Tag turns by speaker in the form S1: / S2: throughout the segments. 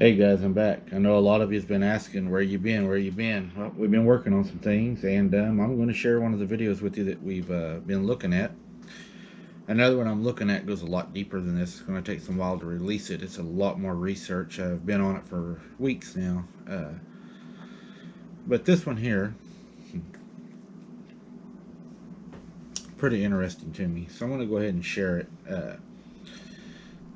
S1: Hey guys, I'm back. I know a lot of you's been asking where you been, where you been. Well, we've been working on some things, and I'm going to share one of the videos with you that we've been looking at. Another one I'm looking at goes a lot deeper than this. It's going to take some while to release it. It's a lot more research. I've been on it for weeks now. But this one here, pretty interesting to me. So I'm going to go ahead and share it.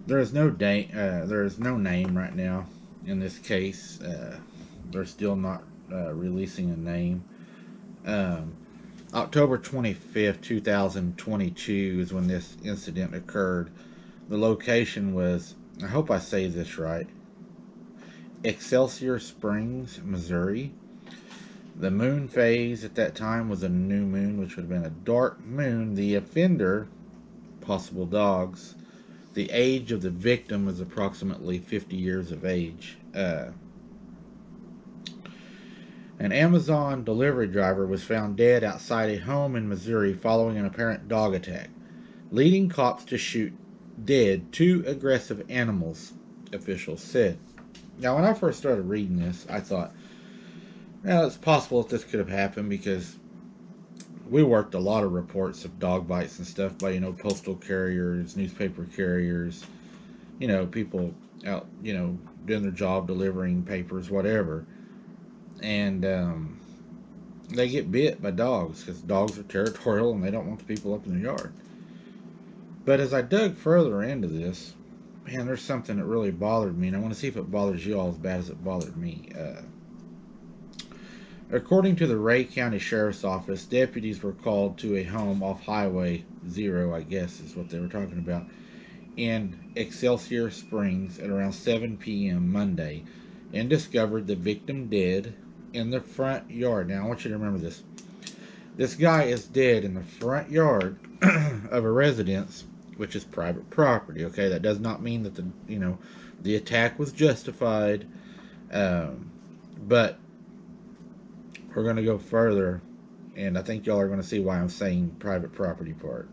S1: There is no date. There is no name right now in this case. They're still not releasing a name. Um, October 25th, 2022 is when this incident occurred. The location was, I hope I say this right, Excelsior Springs, Missouri. The moon phase at that time was a new moon, which would have been a dark moon. The offender, possible dogs, the age of the victim was approximately 50 years of age. An Amazon delivery driver was found dead outside a home in Missouri following an apparent dog attack, leading cops to shoot dead two aggressive animals, officials said. Now, when I first started reading this, I thought, well, it's possible that this could have happened because we worked a lot of reports of dog bites and stuff by, postal carriers, newspaper carriers, people out, doing their job, delivering papers, whatever. And they get bit by dogs because dogs are territorial and they don't want the people up in their yard. But as I dug further into this, man, there's something that really bothered me, and I want to see if it bothers you all as bad as it bothered me. According to the Ray County Sheriff's Office, deputies were called to a home off Highway 0, I guess is what they were talking about, in Excelsior Springs at around 7 p.m. Monday and discovered the victim dead in the front yard. Now, I want you to remember this. This guy is dead in the front yard of a residence, which is private property. Okay, that does not mean that the attack was justified, but we're going to go further, and I think y'all are going to see why I'm saying private property part.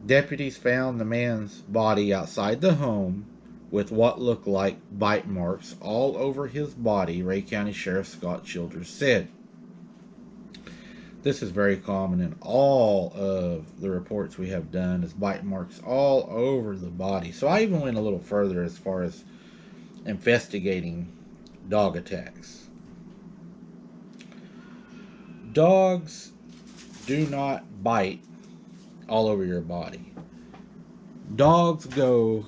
S1: Deputies found the man's body outside the home with what looked like bite marks all over his body, Ray County Sheriff Scott Childers said. This is very common in all of the reports we have done, is bite marks all over the body. So I even went a little further as far as investigating dog attacks. Dogs do not bite all over your body. Dogs go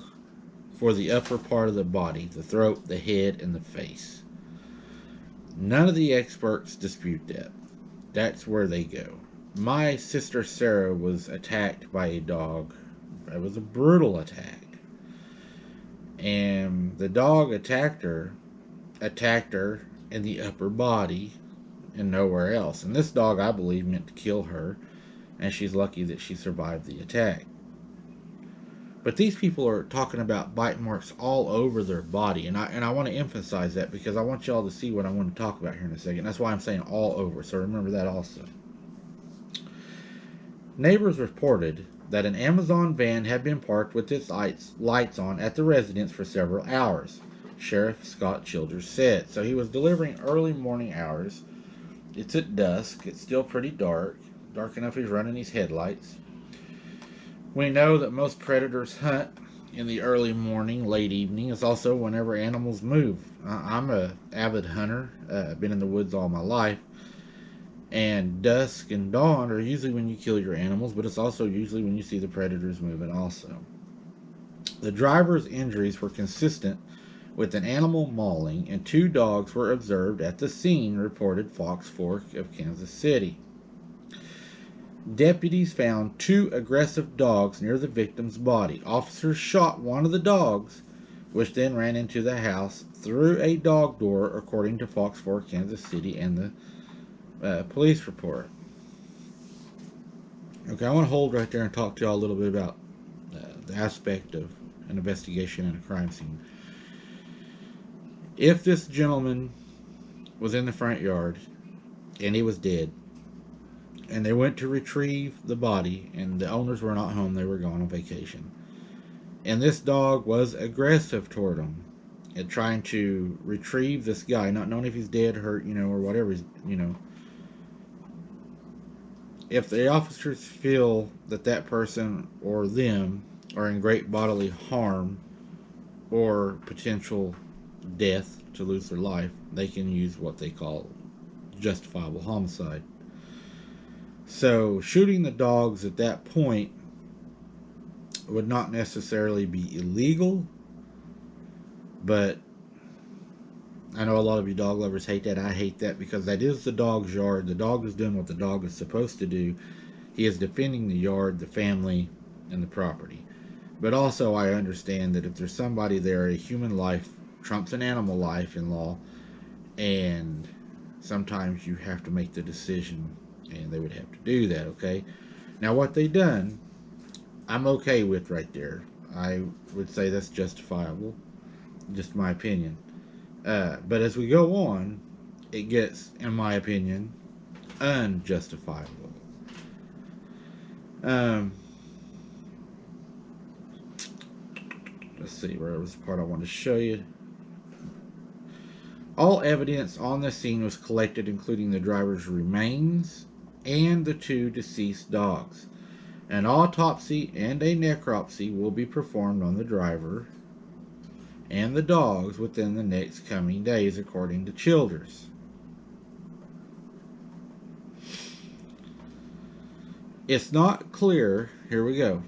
S1: for the upper part of the body, the throat, the head, and the face. None of the experts dispute that. That's where they go. My sister Sarah was attacked by a dog. It was a brutal attack. And the dog attacked her in the upper body and nowhere else. And this dog, I believe, meant to kill her. And she's lucky that she survived the attack. But these people are talking about bite marks all over their body, and I want to emphasize that because I want y'all to see what I want to talk about here in a second. That's why I'm saying all over, so remember that also. Neighbors reported that an Amazon van had been parked with its lights on at the residence for several hours, Sheriff Scott Childers said. So he was delivering early morning hours. It's at dusk. It's still pretty dark enough he's running these headlights. We know that most predators hunt in the early morning, late evening. It's also whenever animals move. I'm an avid hunter. I've been in the woods all my life. And dusk and dawn are usually when you kill your animals, but it's also usually when you see the predators moving also. The driver's injuries were consistent with an animal mauling, and two dogs were observed at the scene, reported Fox Fork of Kansas City. Deputies found two aggressive dogs near the victim's body. Officers shot one of the dogs, which then ran into the house through a dog door, according to Fox 4 Kansas City and the police report. Okay, I want to hold right there and talk to y'all a little bit about the aspect of an investigation in a crime scene. If this gentleman was in the front yard and he was dead, and they went to retrieve the body, and the owners were not home, they were gone on vacation, And this dog was aggressive toward him and trying to retrieve this guy, not knowing if he's dead, hurt, or whatever. If the officers feel that that person or them are in great bodily harm or potential death to lose their life, they can use what they call justifiable homicide. So shooting the dogs at that point would not necessarily be illegal, but I know a lot of you dog lovers hate that. I hate that because that is the dog's yard. The dog is doing what the dog is supposed to do. He is defending the yard, the family, and the property. But also, I understand that if there's somebody there, a human life trumps an animal life in law, and sometimes you have to make the decision, and they would have to do that, okay? Now, what they done, I'm okay with right there. I would say that's justifiable, just my opinion. But as we go on, it gets, in my opinion, unjustifiable. Um, let's see, where was the part I wanted to show you? All evidence on the scene was collected, including the driver's remains and the two deceased dogs. An autopsy and a necropsy will be performed on the driver and the dogs within the next coming days, according to Childers. It's not clear. Here we go.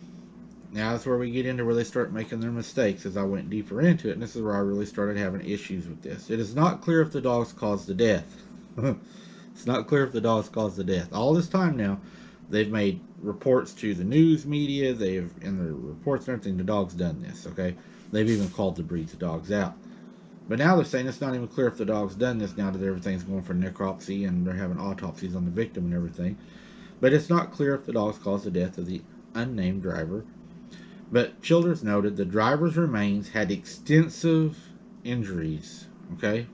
S1: Now that's where we get into where they start making their mistakes as I went deeper into it, and this is where I really started having issues with this. It is not clear if the dogs caused the death. It's not clear if the dogs caused the death. All this time now, they've made reports to the news media. They've, in the reports and everything, the dog's done this, okay? They've even called the breeds of dogs out. But now they're saying it's not even clear if the dog's done this now that everything's going for necropsy and they're having autopsies on the victim and everything. But it's not clear if the dogs caused the death of the unnamed driver. But Childers noted the driver's remains had extensive injuries, okay?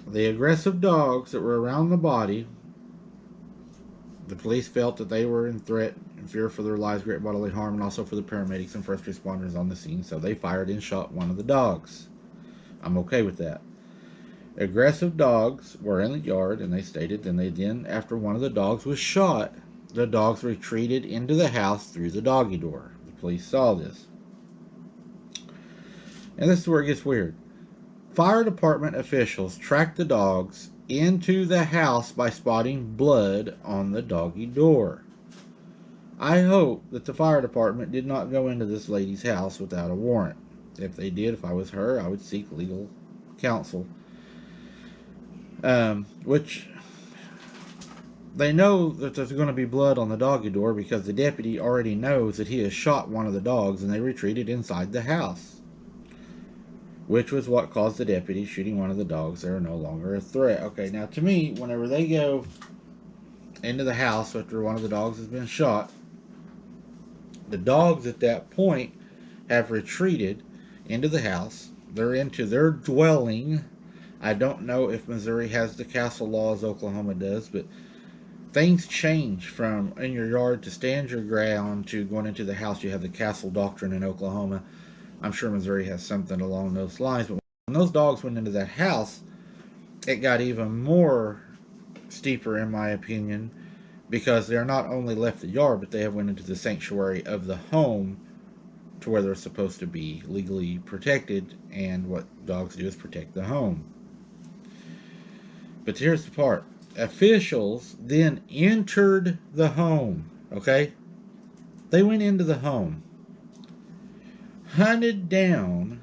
S1: The aggressive dogs that were around the body, the police felt that they were in threat and fear for their lives, great bodily harm, and also for the paramedics and first responders on the scene, so they fired and shot one of the dogs. I'm okay with that. Aggressive dogs were in the yard, and they stated, then after one of the dogs was shot, the dogs retreated into the house through the doggy door. The police saw this. And this is where it gets weird. Fire department officials tracked the dogs into the house by spotting blood on the doggy door. I hope that the fire department did not go into this lady's house without a warrant. If they did, if I was her, I would seek legal counsel. Which they know that there's going to be blood on the doggy door because the deputy already knows that he has shot one of the dogs and they retreated inside the house, which was what caused the deputy shooting one of the dogs. They're no longer a threat. Okay, now to me, whenever they go into the house after one of the dogs has been shot, the dogs at that point have retreated into the house. They're into their dwelling. I don't know if Missouri has the castle law as Oklahoma does, but things change from in your yard to stand your ground to going into the house. You have the castle doctrine in Oklahoma. I'm sure Missouri has something along those lines. But when those dogs went into that house, it got even more steeper, in my opinion, because they're not only left the yard, but they have went into the sanctuary of the home to where they're supposed to be legally protected. And what dogs do is protect the home. But here's the part. Officials then entered the home, okay? They went into the home, hunted down,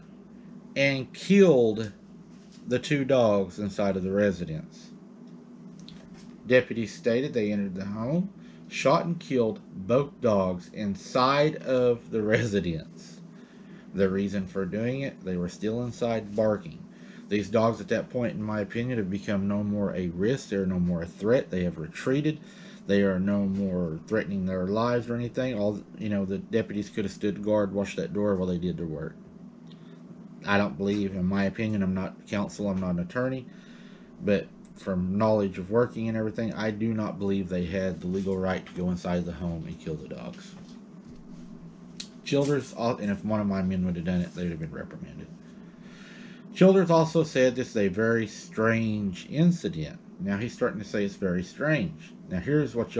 S1: and killed the two dogs inside of the residence. Deputies stated they entered the home, shot and killed both dogs inside of the residence. The reason for doing it, they were still inside barking. These dogs at that point, in my opinion, have become no more a risk. They're no more a threat. They have retreated. They are no more threatening their lives or anything. The deputies could have stood guard, watched that door while they did their work. I don't believe, in my opinion, I'm not counsel, I'm not an attorney, but from knowledge of working and everything, I do not believe they had the legal right to go inside the home and kill the dogs. Childers, and if one of my men would have done it, they would have been reprimanded. Childers also said this is a very strange incident. Now he's starting to say it's very strange. Now here's what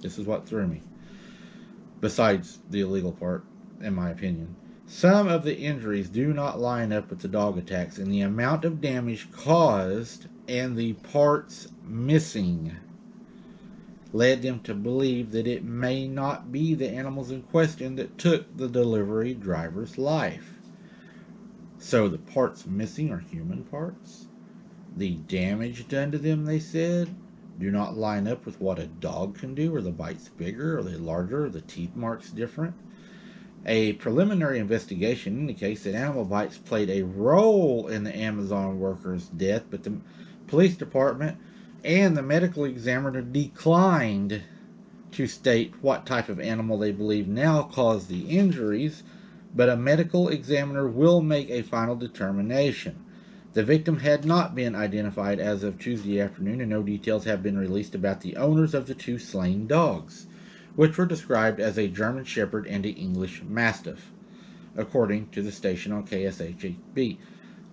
S1: this is what threw me. Besides the illegal part, in my opinion. Some of the injuries do not line up with the dog attacks, and the amount of damage caused and the parts missing led them to believe that it may not be the animals in question that took the delivery driver's life. So the parts missing are human parts. The damage done to them, they said, do not line up with what a dog can do. Are the bites bigger? Are they larger? Are the teeth marks different? A preliminary investigation indicates that animal bites played a role in the Amazon worker's death, but the police department and the medical examiner declined to state what type of animal they believe now caused the injuries, but a medical examiner will make a final determination. The victim had not been identified as of Tuesday afternoon, and no details have been released about the owners of the two slain dogs, which were described as a German Shepherd and an English Mastiff, according to the station on KSHB.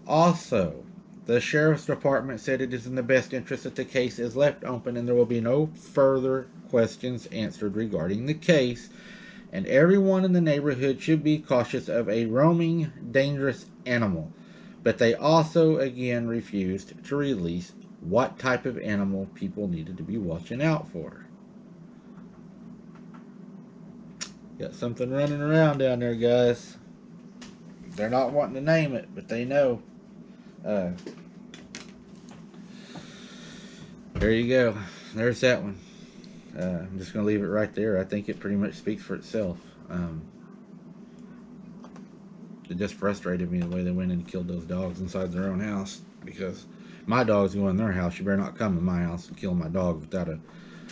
S1: Also, the Sheriff's Department said it is in the best interest that the case is left open and there will be no further questions answered regarding the case, and everyone in the neighborhood should be cautious of a roaming, dangerous animal. But they also again refused to release what type of animal people needed to be watching out for. Got something running around down there, guys. They're not wanting to name it, but they know. There you go. There's that one. I'm just going to leave it right there. I think it pretty much speaks for itself. It just frustrated me the way they went in and killed those dogs inside their own house, because my dogs go in their house. You better not come in my house and kill my dog without a...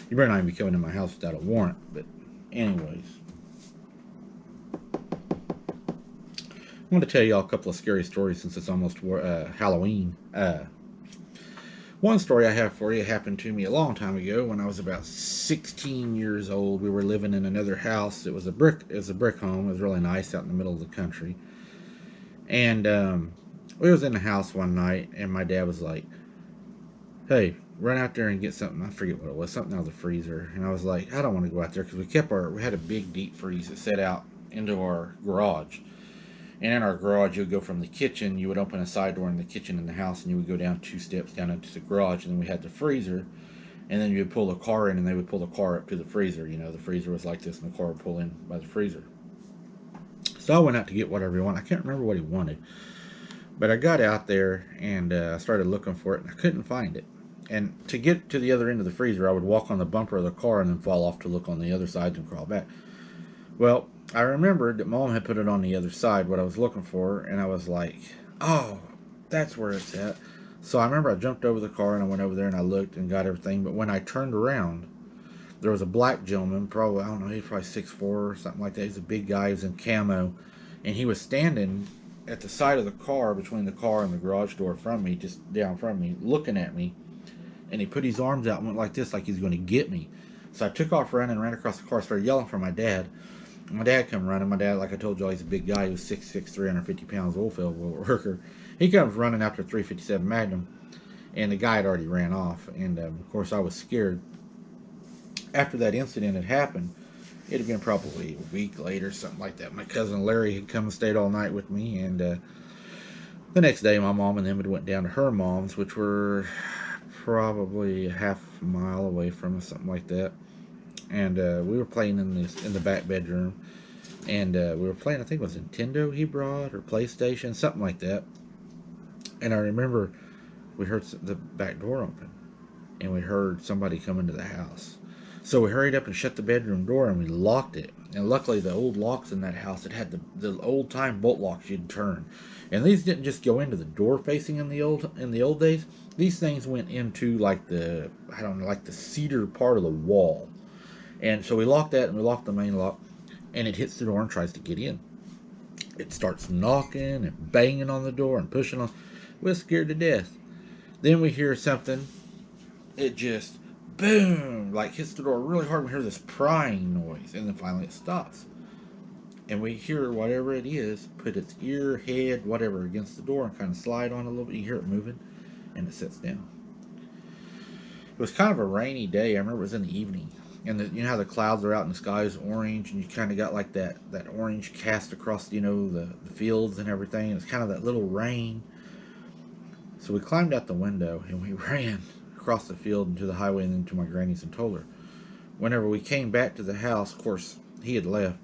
S1: You better not even be coming in my house without a warrant. But anyways, I want to tell y'all a couple of scary stories since it's almost Halloween. One story I have for you happened to me a long time ago when I was about 16 years old. We were living in another house. It was a brick home. It was really nice out in the middle of the country. And we was in the house one night, and my dad was like, "Hey, run out there and get something." I forget what it was, something out of the freezer. And I was like, "I don't want to go out there," because we had a big deep freeze that set out into our garage. And in our garage, you would go from the kitchen, you would open a side door in the kitchen in the house, and you would go down 2 steps down into the garage, and then we had the freezer, and then you would pull the car in, and they would pull the car up to the freezer. You know, the freezer was like this, and the car would pull in by the freezer. So I went out to get whatever he wanted. I can't remember what he wanted, but I got out there, and I started looking for it, and I couldn't find it. And to get to the other end of the freezer, I would walk on the bumper of the car and then fall off to look on the other side and crawl back. Well, I remembered that Mom had put it on the other side, what I was looking for, and I was like, "Oh, that's where it's at." So I remember I jumped over the car and I went over there and I looked and got everything, but when I turned around, there was a black gentleman, probably, I don't know, he's probably 6'4" or something like that. He's a big guy, he was in camo, and he was standing at the side of the car, between the car and the garage door from me, just down from me, looking at me, and he put his arms out and went like this, like he's going to get me. So I took off running, ran across the car, started yelling for my dad. My dad come running. My dad, like I told you, he's a big guy. He was 6'6", 350 pounds, oilfield worker. He comes running after a 357 Magnum, and the guy had already ran off. And of course, I was scared. After that incident had happened, it had been probably a week later, something like that. My cousin Larry had come and stayed all night with me, and the next day, my mom and them had went down to her mom's, which were probably a half mile away from us, something like that. And we were playing in the back bedroom, and we were playing, I think it was Nintendo he brought, or PlayStation, something like that. And I remember we heard the back door open, and we heard somebody come into the house. So we hurried up and shut the bedroom door, and we locked it. And luckily, the old locks in that house, it had the old time bolt locks you'd turn, and these didn't just go into the door facing in the old days. These things went into like the cedar part of the wall. And so we locked that, and we locked the main lock, and it hits the door and tries to get in. It starts knocking and banging on the door and pushing on. We're scared to death. Then we hear something it just boom, like hits the door really hard. We hear this prying noise, and then finally it stops. And we hear whatever it is put its ear, head, whatever against the door and kind of slide on a little bit. You hear it moving, and it sits down. It was kind of a rainy day. I remember it was in the evening, and you know how the clouds are out and the sky is orange, and you kind of got like that orange cast across the fields and everything. It's kind of that little rain. So we climbed out the window and we ran across the field into the highway and into my granny's and told her. Whenever we came back to the house, of course he had left.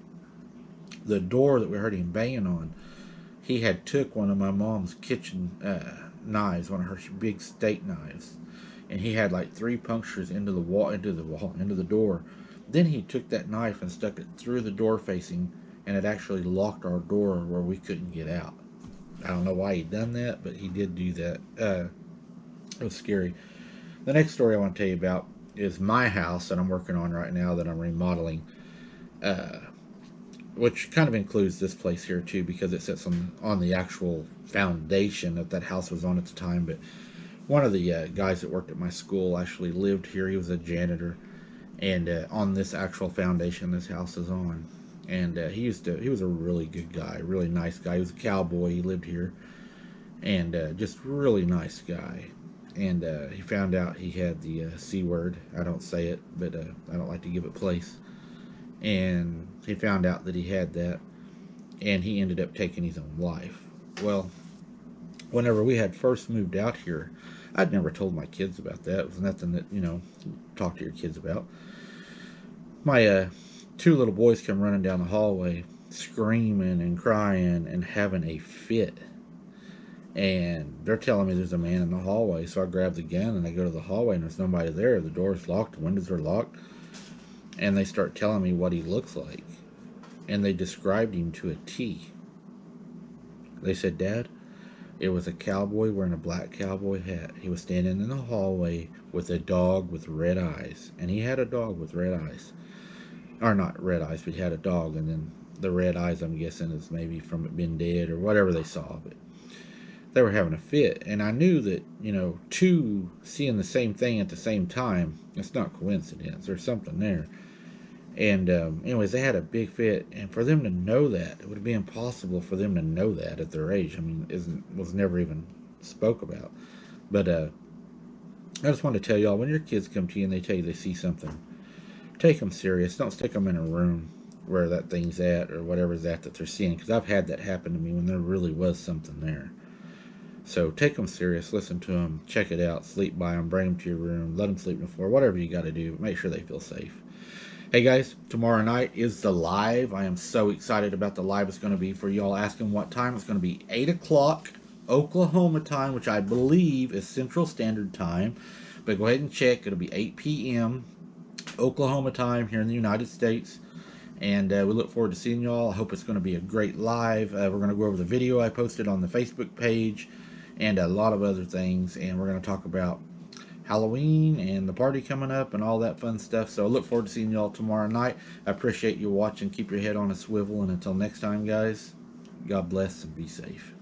S1: The door that we heard him banging on, he had took one of my mom's kitchen knives, one of her big steak knives, and he had like 3 punctures into the door. Then he took that knife and stuck it through the door facing, and it actually locked our door where we couldn't get out. I don't know why he done that, but he did do that. It was scary. The next story I want to tell you about is my house that I'm working on right now that I'm remodeling, uh, which kind of includes this place here too because it sits on the actual foundation that house was on at the time. But one of the guys that worked at my school actually lived here. He was a janitor, and on this actual foundation this house is on. And he was a really good guy, really nice guy. He was a cowboy. He lived here, and just really nice guy. And he found out he had the C word. I don't say it, but I don't like to give it place. And he found out that he had that, and he ended up taking his own life. Well, whenever we had first moved out here, I'd never told my kids about that. It was nothing that, talk to your kids about. My 2 little boys come running down the hallway, screaming and crying and having a fit. And they're telling me there's a man in the hallway. So I grab the gun and I go to the hallway and there's nobody there. The door's locked, the windows are locked. And they start telling me what he looks like. And they described him to a T. They said, "Dad, it was a cowboy wearing a black cowboy hat. He was standing in the hallway with a dog with red eyes." And he had a dog with red eyes. Or not red eyes, but he had a dog. And then the red eyes, I'm guessing, is maybe from it being dead or whatever they saw. But they were having a fit. And I knew that, two seeing the same thing at the same time, it's not coincidence. There's something there. And anyways, they had a big fit, and for them to know that, it would be impossible for them to know that at their age. I mean, was never even spoke about. But I just wanted to tell y'all, when your kids come to you and they tell you they see something, take them serious. Don't stick them in a room where that thing's at or whatever's at that they're seeing, because I've had that happen to me when there really was something there. So take them serious, listen to them, check it out, sleep by them, bring them to your room, let them sleep on the floor, whatever you got to do, but make sure they feel safe. Hey guys, tomorrow night is the live. I am so excited about the live it's going to be. For y'all asking what time, it's going to be 8 o'clock Oklahoma time, which I believe is Central Standard Time. But go ahead and check. It'll be 8 p.m. Oklahoma time here in the United States. And we look forward to seeing y'all. I hope it's going to be a great live. We're going to go over the video I posted on the Facebook page and a lot of other things. And we're going to talk about Halloween and the party coming up and all that fun stuff. So I look forward to seeing y'all tomorrow night. I appreciate you watching. Keep your head on a swivel. And until next time, guys, God bless and be safe.